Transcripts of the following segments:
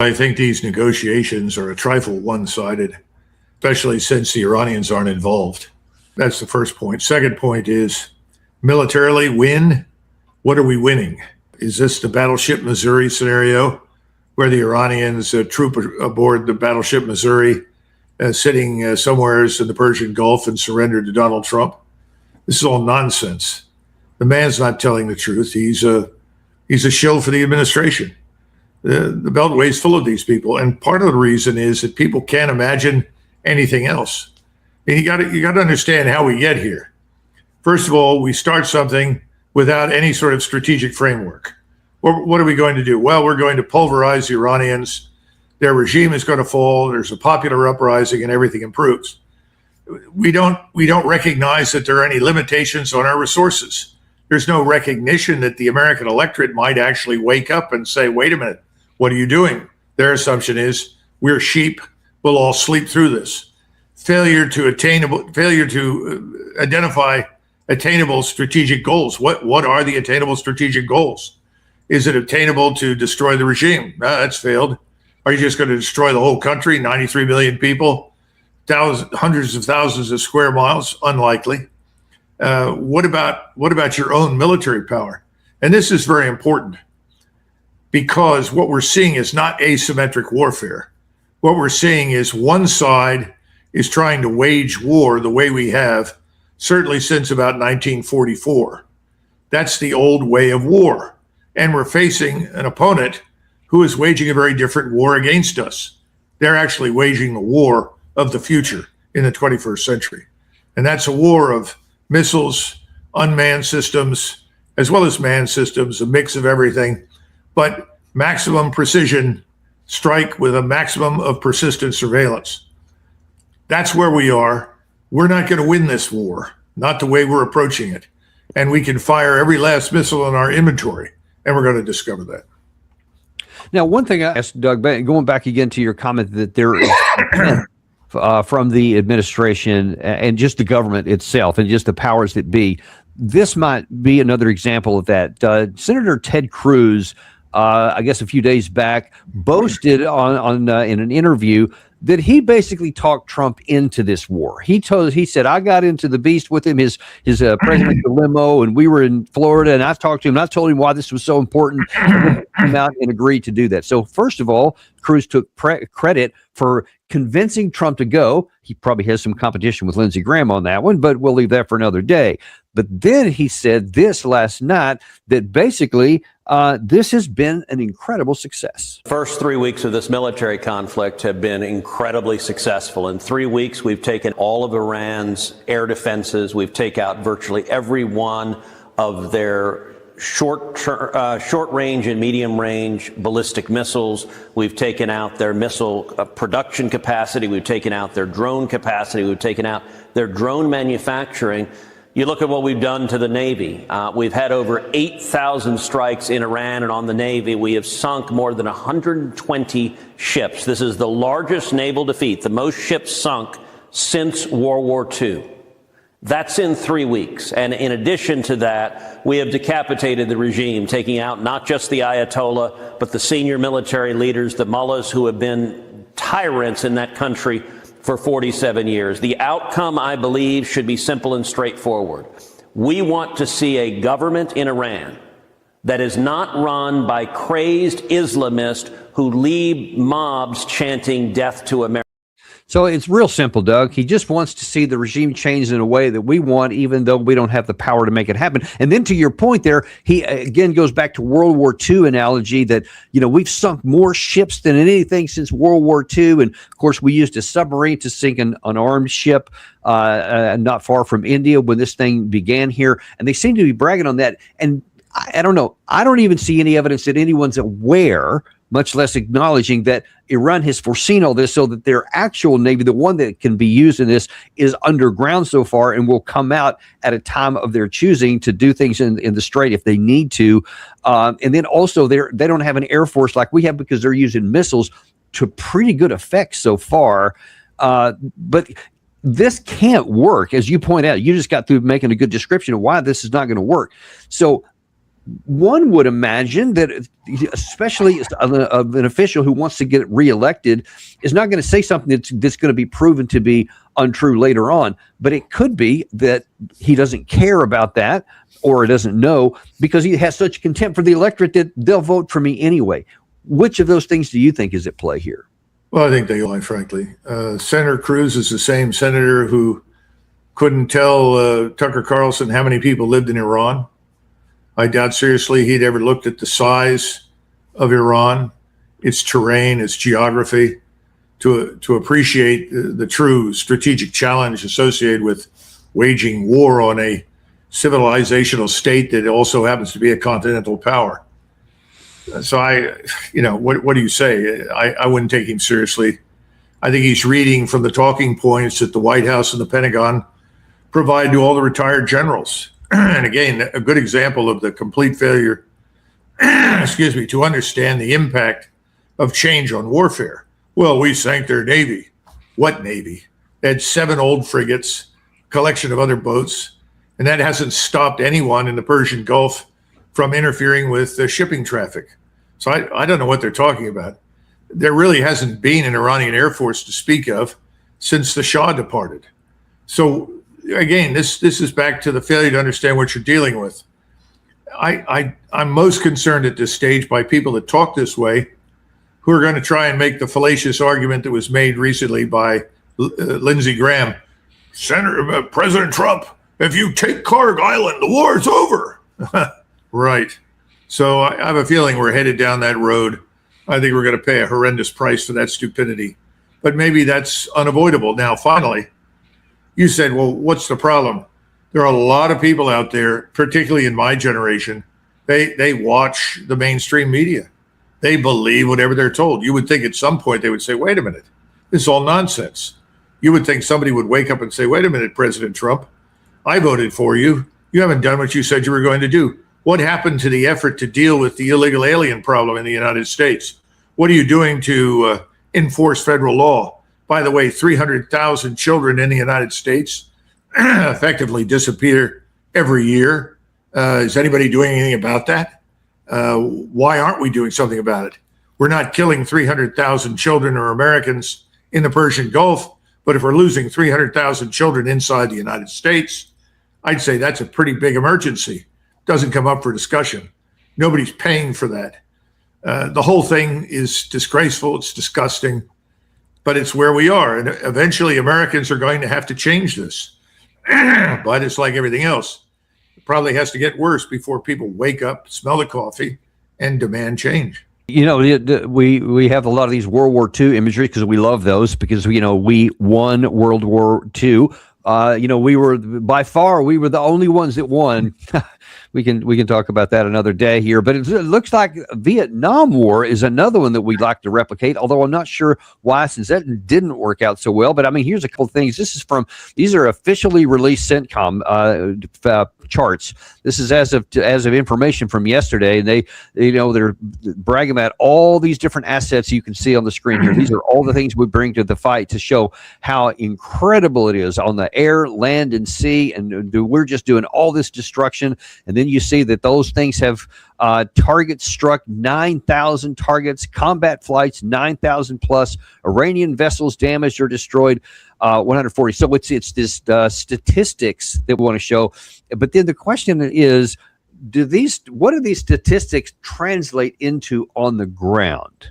I think these negotiations are a trifle one-sided, especially since the Iranians aren't involved. That's the first point. Second point is militarily win. What are we winning? Is this the Battleship Missouri scenario where the Iranians troop aboard the Battleship Missouri sitting somewhere in the Persian Gulf and surrender to Donald Trump? This is all nonsense. The man's not telling the truth. He's a shill for the administration. The Beltway is full of these people, and part of the reason is that people can't imagine anything else. And you got to understand how we get here. First of all, we start something without any sort of strategic framework. What are we going to do? Well, we're going to pulverize the Iranians. Their regime is going to fall. There's a popular uprising, and everything improves. We don't recognize that there are any limitations on our resources. There's no recognition that the American electorate might actually wake up and say, wait a minute, what are you doing? Their assumption is we're sheep. We'll all sleep through this. Failure to identify attainable strategic goals. What are the attainable strategic goals? Is it attainable to destroy the regime? That's failed. Are you just going to destroy the whole country, 93 million people, hundreds of thousands of square miles? Unlikely. What about your own military power? And this is very important because what we're seeing is not asymmetric warfare. What we're seeing is one side is trying to wage war the way we have, certainly since about 1944. That's the old way of war. And we're facing an opponent who is waging a very different war against us. They're actually waging the war of the future in the 21st century. And that's a war of missiles, unmanned systems, as well as manned systems, a mix of everything, but maximum precision strike with a maximum of persistent surveillance. That's where we are. We're not going to win this war, not the way we're approaching it. And we can fire every last missile in our inventory, and we're going to discover that. Now, one thing I asked Doug, going back again to your comment that there is from the administration and just the government itself and just the powers that be, this might be another example of that. Senator Ted Cruz, I guess a few days back, boasted on in an interview that he basically talked Trump into this war. He said, I got into the beast with him, his presidential limo, and we were in Florida, and I talked to him, and I told him why this was so important, and he came out and agreed to do that. So first of all, Cruz took credit for convincing Trump to go. He probably has some competition with Lindsey Graham on that one, but we'll leave that for another day. But then he said this last night, that basically this has been an incredible success. First 3 weeks of this military conflict have been incredibly successful. In 3 weeks, we've taken all of Iran's air defenses. We've taken out virtually every one of their short range and medium range ballistic missiles. We've taken out their missile production capacity. We've taken out their drone capacity. We've taken out their drone manufacturing. You look at what we've done to the Navy. We've had over 8,000 strikes in Iran and on the Navy. We have sunk more than 120 ships. This is the largest naval defeat, the most ships sunk since World War II. That's in 3 weeks. And in addition to that, we have decapitated the regime, taking out not just the Ayatollah, but the senior military leaders, the mullahs who have been tyrants in that country for 47 years. The outcome, I believe, should be simple and straightforward. We want to see a government in Iran that is not run by crazed Islamists who lead mobs chanting death to America. So it's real simple, Doug. He just wants to see the regime changed in a way that we want, even though we don't have the power to make it happen. And then to your point there, he again goes back to World War II analogy that, we've sunk more ships than anything since World War II. And of course, we used a submarine to sink an unarmed ship not far from India when this thing began here. And they seem to be bragging on that. And I don't know. I don't even see any evidence that anyone's aware, much less acknowledging that Iran has foreseen all this so that their actual Navy, the one that can be used in this, is underground so far and will come out at a time of their choosing to do things in the Strait if they need to. And then also they don't have an Air Force like we have because they're using missiles to pretty good effect so far. But this can't work. As you point out, you just got through making a good description of why this is not going to work. So one would imagine that, especially an official who wants to get reelected, is not going to say something that's going to be proven to be untrue later on. But it could be that he doesn't care about that, or doesn't know, because he has such contempt for the electorate that they'll vote for me anyway. Which of those things do you think is at play here? Well, I think they lie, frankly. Senator Cruz is the same senator who couldn't tell Tucker Carlson how many people lived in Iran. I doubt seriously he'd ever looked at the size of Iran, its terrain, its geography, to appreciate the true strategic challenge associated with waging war on a civilizational state that also happens to be a continental power. So what do you say? I wouldn't take him seriously. I think he's reading from the talking points that the White House and the Pentagon provide to all the retired generals. And again, a good example of the complete failure, to understand the impact of change on warfare. Well, we sank their Navy. What Navy? They had 7 old frigates, collection of other boats, and that hasn't stopped anyone in the Persian Gulf from interfering with shipping traffic. So I don't know what they're talking about. There really hasn't been an Iranian Air Force to speak of since the Shah departed. So again, this is back to the failure to understand what you're dealing with. I'm most concerned at this stage by people that talk this way, who are going to try and make the fallacious argument that was made recently by Lindsey Graham. President Trump, if you take Karg Island, the war's over. Right. So I have a feeling we're headed down that road. I think we're going to pay a horrendous price for that stupidity. But maybe that's unavoidable. Now, finally, you said, well, what's the problem? There are a lot of people out there, particularly in my generation, they watch the mainstream media. They believe whatever they're told. You would think at some point they would say, wait a minute, this is all nonsense. You would think somebody would wake up and say, wait a minute, President Trump, I voted for you. You haven't done what you said you were going to do. What happened to the effort to deal with the illegal alien problem in the United States? What are you doing to enforce federal law? By the way, 300,000 children in the United States effectively disappear every year. Is anybody doing anything about that? Why aren't we doing something about it? We're not killing 300,000 children or Americans in the Persian Gulf, but if we're losing 300,000 children inside the United States, I'd say that's a pretty big emergency. Doesn't come up for discussion. Nobody's paying for that. The whole thing is disgraceful. It's disgusting, but it's where we are. And eventually Americans are going to have to change this. But it's like everything else. It probably has to get worse before people wake up, smell the coffee, and demand change. We have a lot of these World War II imagery because we love those, because we won World War II. We were the only ones that won. We can talk about that another day here, but it looks like Vietnam War is another one that we'd like to replicate, although I'm not sure why, since that didn't work out so well. But I mean, here's a couple of things. These are officially released CENTCOM charts. This is as of information from yesterday, and they're bragging about all these different assets you can see on the screen here. These are all the things we bring to the fight to show how incredible it is on the air, land, and sea, and we're just doing all this destruction. And then you see that those things have targets struck, 9,000 targets, combat flights, 9,000 plus, Iranian vessels damaged or destroyed, 140. So it's this statistics that we want to show. But then the question is, what do these statistics translate into on the ground?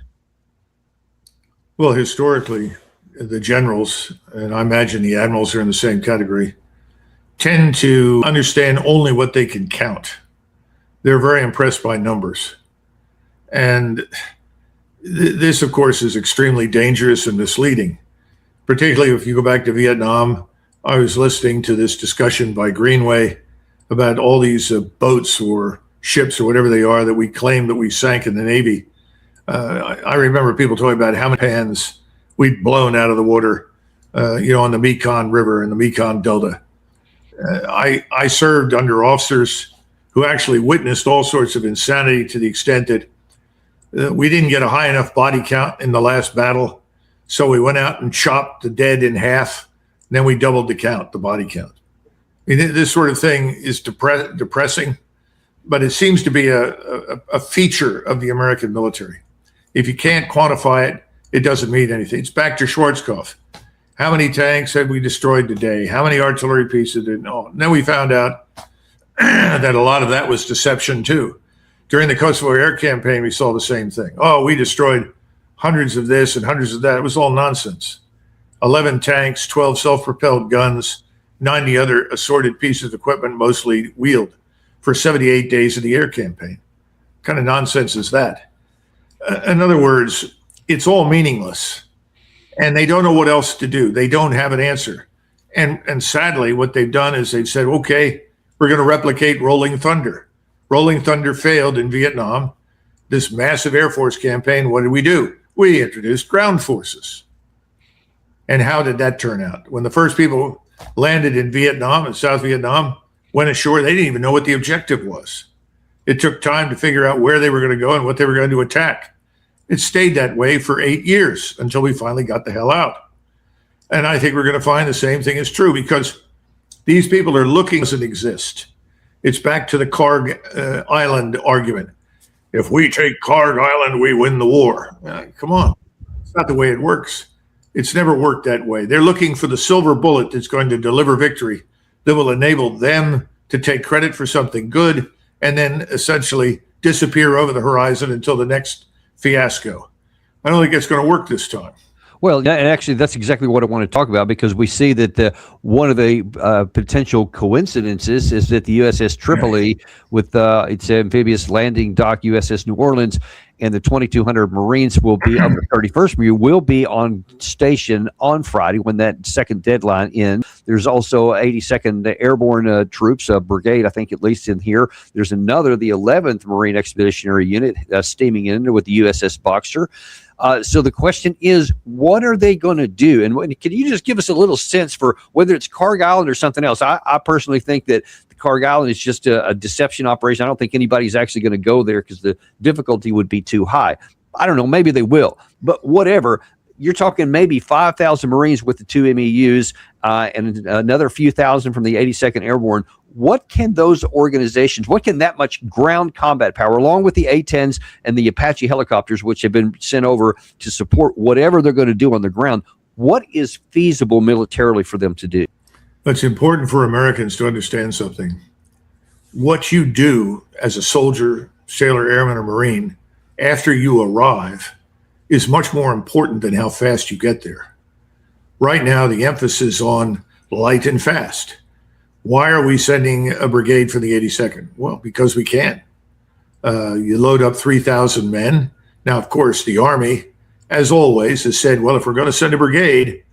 Well, historically, the generals, and I imagine the admirals are in the same category, tend to understand only what they can count. They're very impressed by numbers. And this, of course, is extremely dangerous and misleading, particularly if you go back to Vietnam. I was listening to this discussion by Greenway about all these boats or ships or whatever they are that we claim that we sank in the Navy. I remember people talking about how many pans we'd blown out of the water, on the Mekong River and the Mekong Delta. I served under officers who actually witnessed all sorts of insanity, to the extent that we didn't get a high enough body count in the last battle. So we went out and chopped the dead in half. And then we doubled the body count. I mean, this sort of thing is depressing, but it seems to be a feature of the American military. If you can't quantify it, it doesn't mean anything. It's back to Schwarzkopf. How many tanks had we destroyed today? How many artillery pieces did? No. And then we found out that a lot of that was deception too. During the Kosovo air campaign, we saw the same thing. Oh, we destroyed hundreds of this and hundreds of that. It was all nonsense. 11 tanks, 12 self-propelled guns, 90 other assorted pieces of equipment, mostly wheeled, for 78 days of the air campaign. What kind of nonsense is that? In other words, it's all meaningless. And they don't know what else to do. They don't have an answer. And sadly, what they've done is they've said, okay, we're going to replicate Rolling Thunder. Rolling Thunder failed in Vietnam. This massive Air Force campaign, what did we do? We introduced ground forces. And how did that turn out? When the first people landed in Vietnam, in South Vietnam, went ashore, they didn't even know what the objective was. It took time to figure out where they were going to go and what they were going to attack. It stayed that way for 8 years until we finally got the hell out. And I think we're going to find the same thing is true because these people are looking, doesn't exist. It's back to the Karg Island argument. If we take Karg Island, we win the war. Come on. It's not the way it works. It's never worked that way. They're looking for the silver bullet that's going to deliver victory, that will enable them to take credit for something good and then essentially disappear over the horizon until the next fiasco. I don't think it's going to work this time. Well, and actually, that's exactly what I want to talk about because we see that one of the potential coincidences is that the USS Tripoli, with its amphibious landing dock USS New Orleans, and the 2,200 Marines will be of the 31st Marine will be on station on Friday when that second deadline ends. There's also 82nd Airborne Troops, a brigade, I think at least in here. There's another, the 11th Marine Expeditionary Unit, steaming in with the USS Boxer. So the question is, what are they going to do? And can you just give us a little sense for whether it's Karg Island or something else? I personally think that the Karg Island is just a deception operation. I don't think anybody's actually going to go there because the difficulty would be too high. I don't know. Maybe they will. But whatever. You're talking maybe 5,000 Marines with the two MEUs and another few thousand from the 82nd Airborne. What can those organizations, what can that much ground combat power, along with the A-10s and the Apache helicopters, which have been sent over to support whatever they're going to do on the ground, what is feasible militarily for them to do? It's important for Americans to understand something. What you do as a soldier, sailor, airman, or Marine after you arrive is much more important than how fast you get there. Right now, the emphasis on light and fast. Why are we sending a brigade for the 82nd? Well, because we can. You load up 3,000 men. Now, of course, the Army, as always, has said, well, if we're going to send a brigade,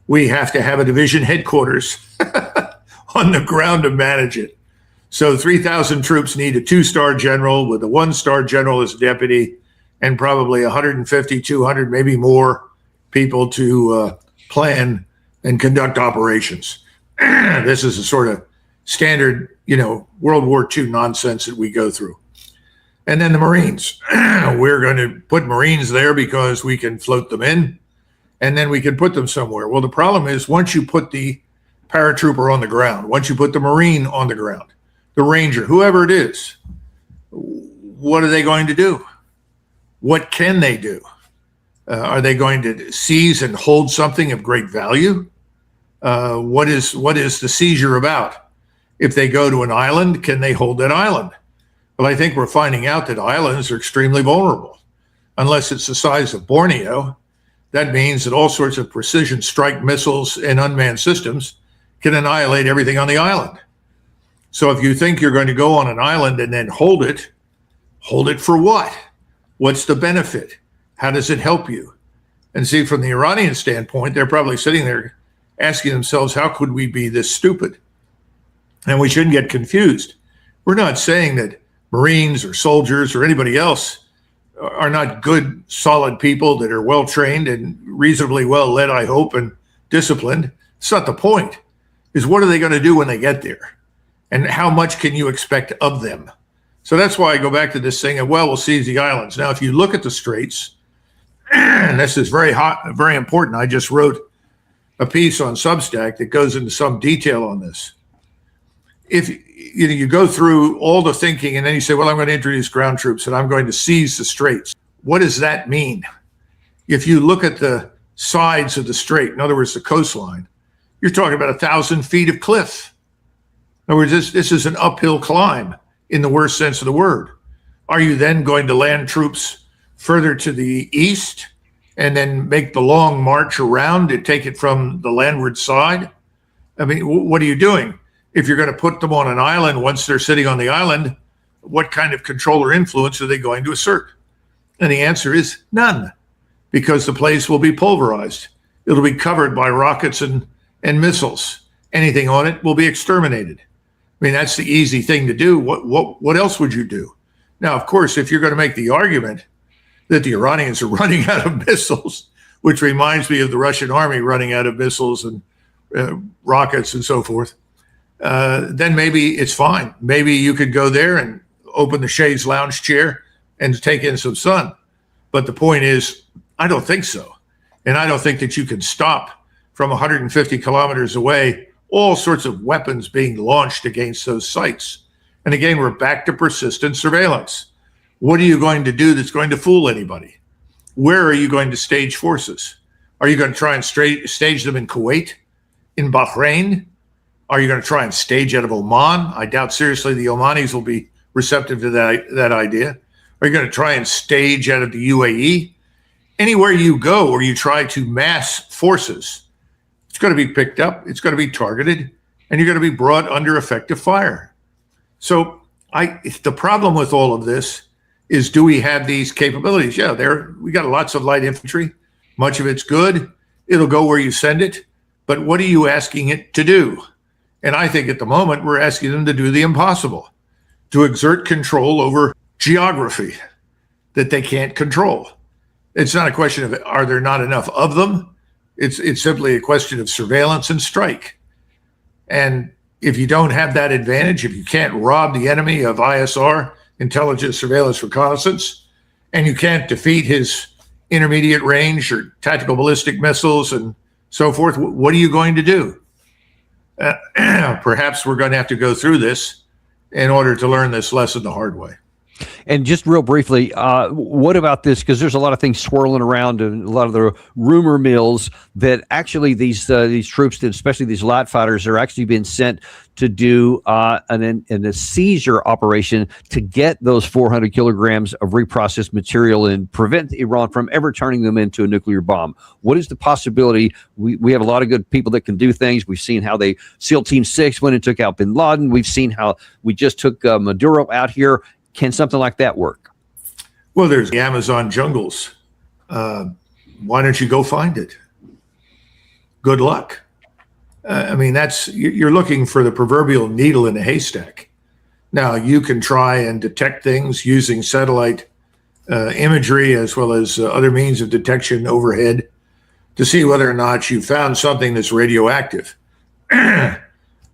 we have to have a division headquarters on the ground to manage it. So 3,000 troops need a 2-star general with a 1-star general as deputy and probably 150, 200, maybe more people to plan and conduct operations. This is a sort of standard, World War II nonsense that we go through. And then the Marines. We're going to put Marines there because we can float them in, and then we can put them somewhere. Well, the problem is once you put the paratrooper on the ground, once you put the Marine on the ground, the Ranger, whoever it is, what are they going to do? What can they do? Are they going to seize and hold something of great value? What is the seizure about? If they go to an island, can they hold that island? Well, I think we're finding out that islands are extremely vulnerable. Unless it's the size of Borneo, that means that all sorts of precision strike missiles and unmanned systems can annihilate everything on the island. So if you think you're going to go on an island and then hold it for what? What's the benefit? How does it help you? And see, from the Iranian standpoint, they're probably sitting there asking themselves, how could we be this stupid? And we shouldn't get confused. We're not saying that Marines or soldiers or anybody else are not good, solid people that are well-trained and reasonably well-led, I hope, and disciplined. It's not the point. Is what are they going to do when they get there? And how much can you expect of them? So that's why I go back to this thing of, well, we'll seize the islands. Now, if you look at the straits, and this is very very important. I just wrote a piece on Substack that goes into some detail on this. if you go through all the thinking and then you say, well, I'm going to introduce ground troops and I'm going to seize the straits. What does that mean? If you look at the sides of the strait, in other words, the coastline, you're talking about 1,000 feet of cliff. In other words, this is an uphill climb in the worst sense of the word. Are you then going to land troops further to the east and then make the long march around to take it from the landward side? I mean, what are you doing? If you're going to put them on an island, once they're sitting on the island, what kind of control or influence are they going to assert? And the answer is none, because the place will be pulverized. It'll be covered by rockets and missiles. Anything on it will be exterminated. I mean, that's the easy thing to do. What else would you do? Now, of course, if you're going to make the argument that the Iranians are running out of missiles, which reminds me of the Russian army running out of missiles and rockets and so forth, then maybe it's fine. Maybe you could go there and open the chaise lounge chair and take in some sun. But the point is, I don't think so. And I don't think that you can stop from 150 kilometers away all sorts of weapons being launched against those sites. And again, we're back to persistent surveillance. What are you going to do that's going to fool anybody? Where are you going to stage forces? Are you going to try and stage them in Kuwait, in Bahrain? Are you going to try and stage out of Oman? I doubt seriously the Omanis will be receptive to that idea. Are you going to try and stage out of the UAE? Anywhere you go or you try to mass forces, it's going to be picked up, it's going to be targeted, and you're going to be brought under effective fire. So the problem with all of this is, do we have these capabilities? Yeah, we got lots of light infantry. Much of it's good. It'll go where you send it. But what are you asking it to do? And I think at the moment, we're asking them to do the impossible, to exert control over geography that they can't control. It's not a question of, are there not enough of them? It's simply a question of surveillance and strike. And if you don't have that advantage, if you can't rob the enemy of ISR, intelligence, surveillance, reconnaissance, and you can't defeat his intermediate range or tactical ballistic missiles and so forth, what are you going to do? Perhaps we're going to have to go through this in order to learn this lesson the hard way. And just real briefly, what about this? Because there's a lot of things swirling around and a lot of the rumor mills that actually these troops, especially these light fighters, are actually being sent to do a seizure operation to get those 400 kilograms of reprocessed material and prevent Iran from ever turning them into a nuclear bomb. What is the possibility? We have a lot of good people that can do things. We've seen how SEAL Team 6 went and took out bin Laden. We've seen how we just took Maduro out here. Can something like that work? Well, there's the Amazon jungles. Why don't you go find it? Good luck. I mean, you're looking for the proverbial needle in a haystack. Now, you can try and detect things using satellite imagery as well as other means of detection overhead to see whether or not you found something that's radioactive. But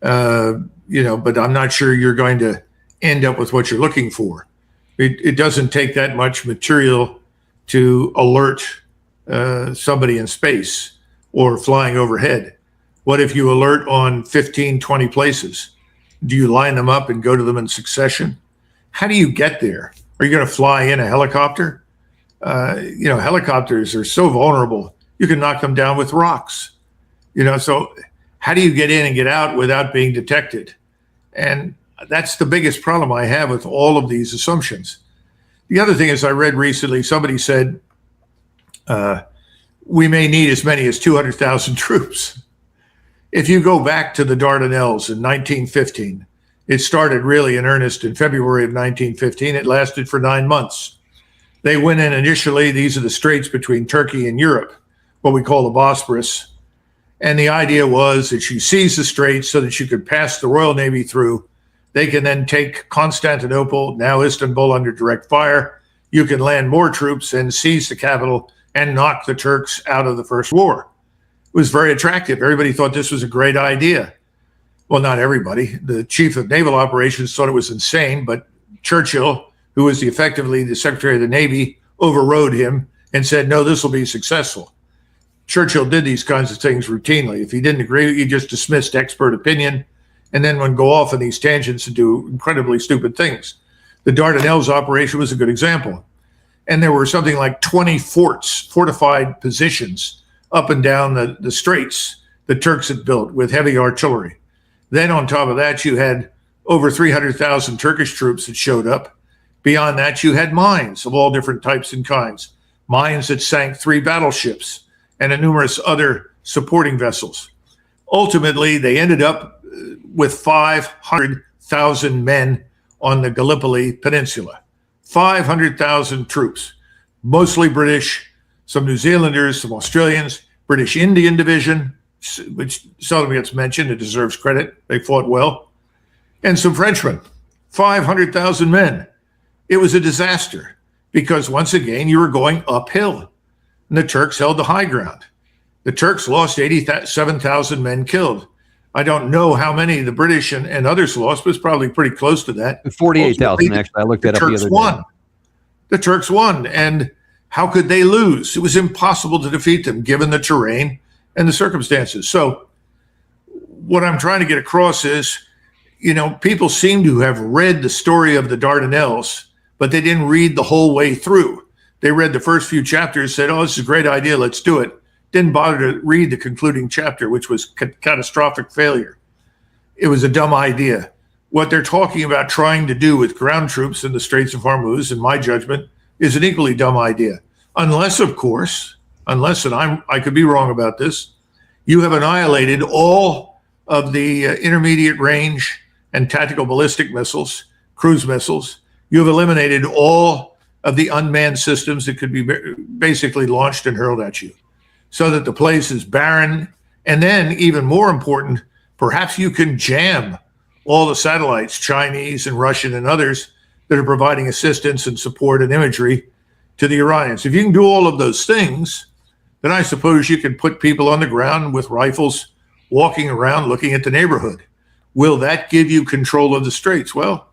I'm not sure you're going to end up with what you're looking for. It doesn't take that much material to alert somebody in space or flying overhead. What if you alert on 15, 20 places? Do you line them up and go to them in succession? How do you get there? Are you going to fly in a helicopter? Helicopters are so vulnerable. You can knock them down with rocks. So how do you get in and get out without being detected? And that's the biggest problem I have with all of these assumptions. The other thing is, I read recently, somebody said, we may need as many as 200,000 troops. If you go back to the Dardanelles in 1915, it started really in earnest in February of 1915. It lasted for 9 months. They went in initially, these are the straits between Turkey and Europe, what we call the Bosporus. And the idea was that you seize the straits so that you could pass the Royal Navy through. They can then take Constantinople, now Istanbul, under direct fire. You can land more troops and seize the capital and knock the Turks out of the First War. It was very attractive. Everybody thought this was a great idea. Well, not everybody. The chief of naval operations thought it was insane, but Churchill, who was effectively the Secretary of the Navy, overrode him and said, no, this will be successful. Churchill did these kinds of things routinely. If he didn't agree, he just dismissed expert opinion and then would go off on these tangents and do incredibly stupid things. The Dardanelles operation was a good example. And there were something like 20 fortified positions up and down the straits the Turks had built with heavy artillery. Then on top of that, you had over 300,000 Turkish troops that showed up. Beyond that, you had mines of all different types and kinds, mines that sank 3 battleships and numerous other supporting vessels. Ultimately, they ended up with 500,000 men on the Gallipoli Peninsula. 500,000 troops, mostly British, some New Zealanders, some Australians, British Indian Division, which seldom gets mentioned. It deserves credit. They fought well. And some Frenchmen, 500,000 men. It was a disaster because, once again, you were going uphill. And the Turks held the high ground. The Turks lost 87,000 men killed. I don't know how many the British and others lost, but it's probably pretty close to that. 48,000, actually. I looked that up the other day. The Turks won. And how could they lose? It was impossible to defeat them, given the terrain and the circumstances. So what I'm trying to get across is, people seem to have read the story of the Dardanelles, but they didn't read the whole way through. They read the first few chapters, said, oh, this is a great idea, let's do it. Didn't bother to read the concluding chapter, which was catastrophic failure. It was a dumb idea. What they're talking about trying to do with ground troops in the Straits of Hormuz, in my judgment, is an equally dumb idea. Unless, of course, and I could be wrong about this, you have annihilated all of the intermediate range and tactical ballistic missiles, cruise missiles. You have eliminated all of the unmanned systems that could be basically launched and hurled at you, so that the place is barren. And then, even more important, perhaps you can jam all the satellites, Chinese and Russian and others, that are providing assistance and support and imagery to the Iranians. If you can do all of those things, then I suppose you can put people on the ground with rifles walking around looking at the neighborhood. Will that give you control of the straits? Well,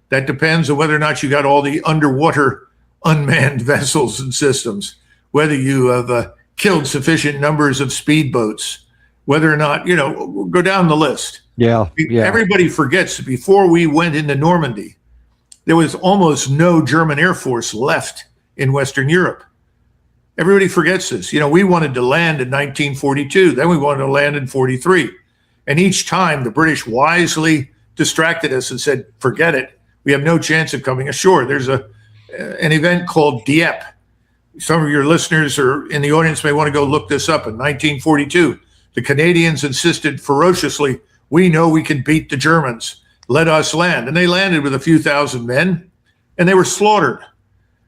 that depends on whether or not you got all the underwater unmanned vessels and systems, whether you have killed sufficient numbers of speedboats, whether or not, go down the list. Yeah. Everybody forgets that before we went into Normandy, there was almost no German Air Force left in Western Europe. Everybody forgets this. We wanted to land in 1942. Then we wanted to land in 43. And each time the British wisely distracted us and said, forget it. We have no chance of coming ashore. There's an event called Dieppe. Some of your listeners or in the audience may want to go look this up. In 1942, the Canadians insisted ferociously, we know we can beat the Germans. Let us land. And they landed with a few thousand men, and they were slaughtered.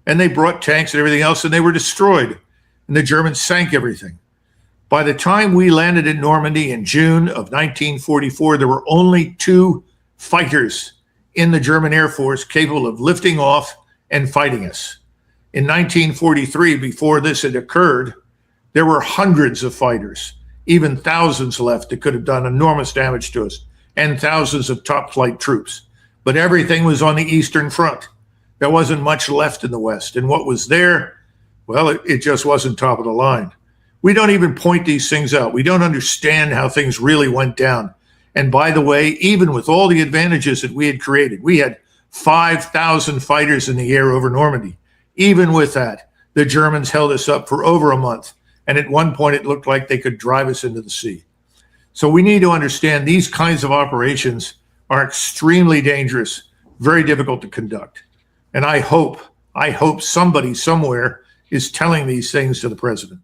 And they brought tanks and everything else, and they were destroyed. And the Germans sank everything. By the time we landed in Normandy in June of 1944, there were only 2 fighters in the German Air Force capable of lifting off and fighting us. In 1943, before this had occurred, there were hundreds of fighters, even thousands left that could have done enormous damage to us, and thousands of top flight troops. But everything was on the Eastern Front. There wasn't much left in the West. And what was there, well, it just wasn't top of the line. We don't even point these things out. We don't understand how things really went down. And by the way, even with all the advantages that we had created, we had 5,000 fighters in the air over Normandy. Even with that, the Germans held us up for over a month. And at one point, it looked like they could drive us into the sea. So we need to understand these kinds of operations are extremely dangerous, very difficult to conduct. And I hope somebody somewhere is telling these things to the president.